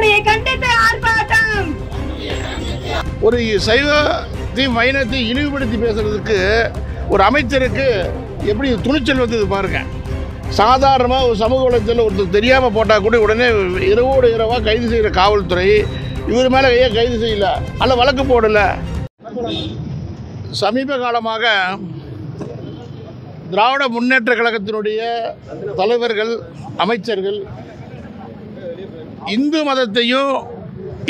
பொன்முடியை கண்டித்து ஆர்ப்பாட்டம். ஒரு சைவத்தையும் வைணத்தை இழிவுபடுத்தி பேசுறதுக்கு ஒரு அமைச்சருக்கு எப்படி துணிச்சல் வந்தது பாருங்க. சாதாரணமாக ஒரு சமூக வலைத்தளத்தில் ஒருத்தர் தெரியாமல் போட்டால் கூட உடனே இரவோடு இரவாக கைது செய்கிற காவல்துறை இவர் மேலே ஏன் கைது செய்யலை, அல்ல வழக்கு போடலை. சமீப காலமாக திராவிட முன்னேற்ற கழகத்தினுடைய தலைவர்கள், அமைச்சர்கள் இந்து மதத்தையும்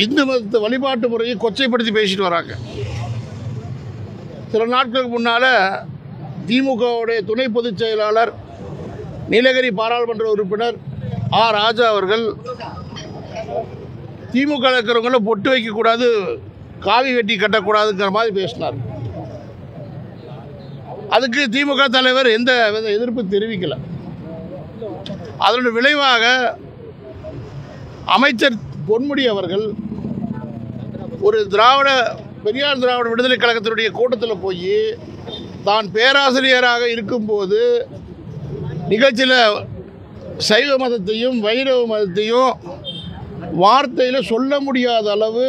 இந்து மதத்தை வழிபாட்டு முறையை கொச்சைப்படுத்தி பேசிட்டு வராங்க. சில நாட்களுக்கு முன்னால் திமுகவுடைய துணை பொதுச் செயலாளர் நீலகிரி பாராளுமன்ற உறுப்பினர் ராஜா அவர்கள் திமுக இருக்கிறவங்கள பொட்டு வைக்கக்கூடாது, காவி வெட்டி கட்டக்கூடாதுங்கிற மாதிரி பேசினார். அதுக்கு திமுக தலைவர் எந்த எதிர்ப்பு தெரிவிக்கலை. அதனுடைய விளைவாக அமைச்சர் பொன்முடி அவர்கள் ஒரு பெரியார் திராவிட விடுதலை கழகத்தினுடைய கூட்டத்தில் போய் தான் பேராசிரியராக இருக்கும்போது நிகழ்ச்சியில் சைவ மதத்தையும் வைணவ மதத்தையும் வார்த்தையில் சொல்ல முடியாத அளவு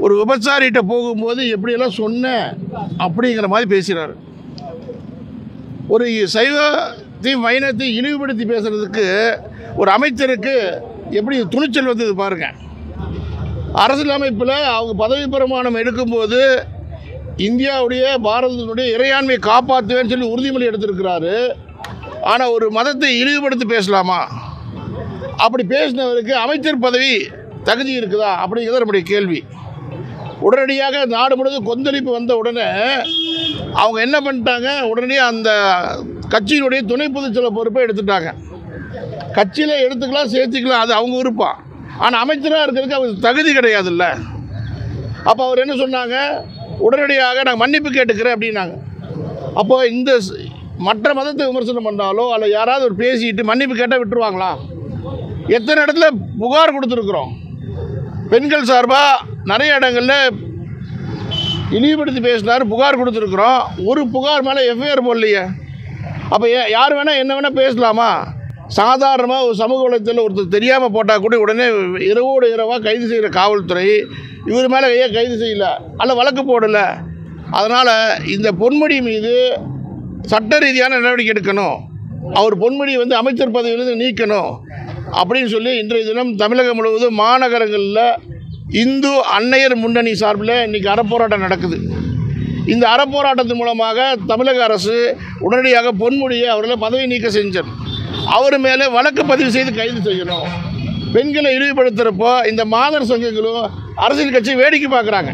ஒரு விபச்சாரிகிட்ட போகும்போது எப்படியெல்லாம் சொன்னேன் அப்படிங்கிற மாதிரி பேசுகிறார். ஒரு சைவத்தையும் வைணத்தையும் இழிவுபடுத்தி பேசுகிறதுக்கு ஒரு அமைச்சருக்கு எப்படி துணிச்சல் வந்தது பாருங்கள். அரசியலமைப்பில் அவங்க பதவி பிரமாணம் எடுக்கும்போது இந்தியாவுடைய பாரதத்தினுடைய இறையாண்மையை காப்பாற்றுவேன்னு சொல்லி உறுதிமொழி எடுத்திருக்கிறாரு. ஆனால் ஒரு மதத்தை இழிவுபடுத்தி பேசலாமா? அப்படி பேசினவருக்கு அமைச்சர் பதவி தகுதி இருக்குதா அப்படிங்கிறது நம்முடைய கேள்வி. உடனடியாக நாடு முழுவதும் கொந்தளிப்பு வந்த உடனே அவங்க என்ன பண்ணிட்டாங்க, உடனடியாக அந்த கட்சியினுடைய துணை பொதுச்செயலாளர் பொறுப்பை எடுத்துட்டாங்க. கட்சியில் எடுத்துக்கலாம், சேர்த்துக்கலாம், அது அவங்க விருப்பம். ஆனால் அமைச்சராக இருக்கிறதுக்கு அவருக்கு தகுதி கிடையாதுல்ல. அப்போ அவர் என்ன சொன்னாங்க, உடனடியாக நான் மன்னிப்பு கேட்டுக்கிறேன் அப்படின்னாங்க. அப்போ இந்த மற்ற மதத்தை விமர்சனம் பண்ணாலோ அல்ல யாராவது ஒரு பேசிட்டு மன்னிப்பு கேட்டால் விட்டுருவாங்களா? எத்தனை இடத்துல புகார் கொடுத்துருக்குறோம். பெண்கள் சார்பாக நிறைய இடங்களில் இழிவுபடுத்தி பேசினார், புகார் கொடுத்துருக்குறோம். ஒரு புகார் மேலே எஃப்ஐஆர் போடலையே. அப்போ யார் வேணால் என்ன வேணால் பேசலாமா? சாதாரணமாக ஒரு சமூக வலைத்தளத்தில் ஒருத்தர் தெரியாமல் போட்டால் கூட உடனே இரவோடு இரவாக கைது செய்கிற காவல்துறை இவர் மேலே ஏன் கைது செய்யலை, அல்ல வழக்கு போடலை. அதனால் இந்த பொன்முடி மீது சட்ட ரீதியான நடவடிக்கை எடுக்கணும், அவர் பொன்முடி அமைச்சர் பதவியிலிருந்து நீக்கணும் அப்படின்னு சொல்லி இன்றைய தினம் தமிழகம் முழுவதும் மாநகரங்களில் இந்து அன்னையர் முன்னணி சார்பில் இன்றைக்கி அறப்போராட்டம் நடக்குது. இந்த அறப்போராட்டத்தின் மூலமாக தமிழக அரசு உடனடியாக பொன்முடியை அவர்களை பதவி நீக்க செஞ்சார். அவர் மேலே வழக்கு பதிவு செய்து கைது செய்யணும். பெண்களை இழிவுபடுத்துகிறப்போ இந்த மாதர் சங்கங்களும் அரசியல் கட்சி வேடிக்கை பார்க்குறாங்க.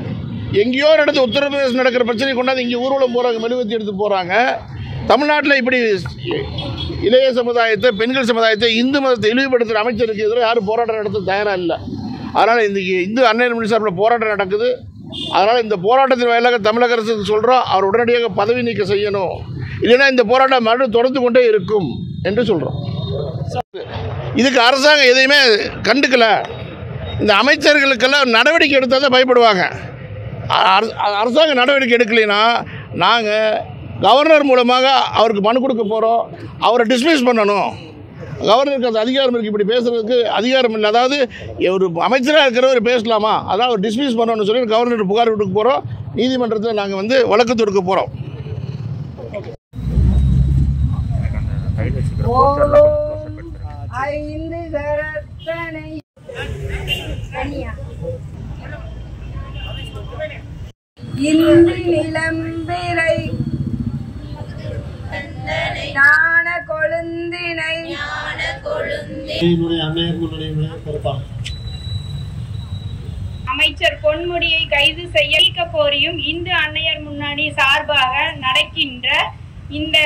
எங்கேயோ நடந்து உத்தரப்பிரதேசம் நடக்கிற பிரச்சனை கொண்டாந்து இங்கே ஊர்வலம் போகிறாங்க, மெழுகுவர்த்தி எடுத்து போகிறாங்க. தமிழ்நாட்டில் இப்படி இளைய சமுதாயத்தை, பெண்கள் சமுதாயத்தை, இந்து மதத்தை இழிவுபடுத்துகிற அமைச்சருக்கு எதிராக யாரும் போராட்டம் நடத்த தயாராக இல்லை. அதனால் இன்றைக்கி இந்து அன்னையர் முன்னணி சார்பில் போராட்டம் நடக்குது. அதனால் இந்த போராட்டத்தின் வாயிலாக தமிழக அரசுக்கு சொல்கிறோம், அவர் உடனடியாக பதவி நீக்க செய்யணும், இல்லைன்னா இந்த போராட்டம் மறுபடியும் தொடர்ந்து கொண்டே இருக்கும் என்று சொல்கிறோம். இதுக்கு அரசாங்கம் எதையுமே கண்டுக்கலை. இந்த அமைச்சர்களுக்கெல்லாம் நடவடிக்கை எடுத்தால் தான் பயப்படுவாங்க. அரசாங்கம் நடவடிக்கை எடுக்கலைன்னா நாங்கள் கவர்னர் மூலமாக அவருக்கு மனு கொடுக்க போகிறோம், அவரை டிஸ்மிஸ் பண்ணணும். கவர்னருக்கு அந்த அதிகாரம் இருக்குது, இப்படி பேசுகிறதுக்கு அதிகாரம் இல்லை. அதாவது ஒரு அமைச்சராக இருக்கிறவர் பேசலாமா, அதாவது அவர் டிஸ்மிஸ் பண்ணணும்னு சொல்லி கவர்னர் புகார் கொடுக்க போகிறோம். நீதிமன்றத்தில் நாங்கள் வழக்கு தொடுக்க போகிறோம். நிலம்பிரை ஞான கொழுந்தினை அமைச்சர் பொன்முடியை கைது செய்ய கோரியும் இந்து அன்னையர் முன்னணி சார்பாக நடக்கின்ற இந்த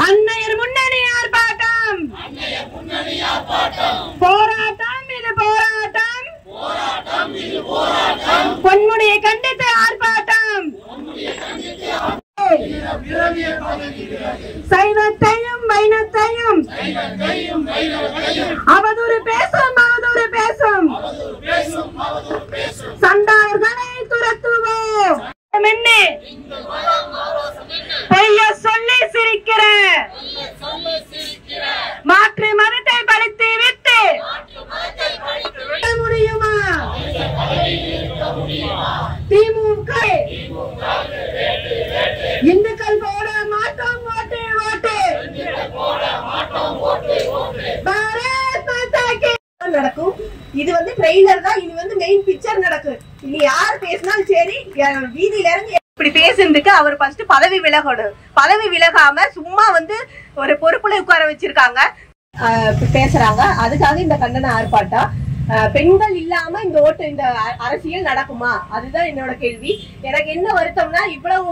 அன்னையர் முன்னணி ஆர்ப்பாட்டம், போராட்டம் இது போராட்டம், பொன்முடியை கண்டித்து ஆர்ப்பாட்டம். சைவத்தையும் வைணத்தையும் அவதூறு பேசும், அவதூறு பேசும் சண்டாயர்களை துரத்துவோம். பொய்ய சொல்லி சிரிக்கிற மாற்று மதத்தை பழித்து விட்டு ட்ரெய்லர் தான், இனி வந்து மெயின் பிக்சர் நடக்கு. இனி யார் பேசினாலும் சரி வீதியில இறங்கி இப்படி பேசுறதுக்கு அவர் ஃபர்ஸ்ட் பதவி விலகணும். பதவி விலகாம சும்மா வந்து ஒரு பொறுப்புல உட்கார வச்சிருக்காங்க, பேசுறாங்க. அதுக்காக இந்த கண்டன ஆர்ப்பாட்டம். பெண்கள் இல்லாம இந்த இந்த அரசியல் நடக்குமா? அதுதான் என்னோட கேள்வி. எனக்கு என்ன வருத்தம்னா இவ்வளவு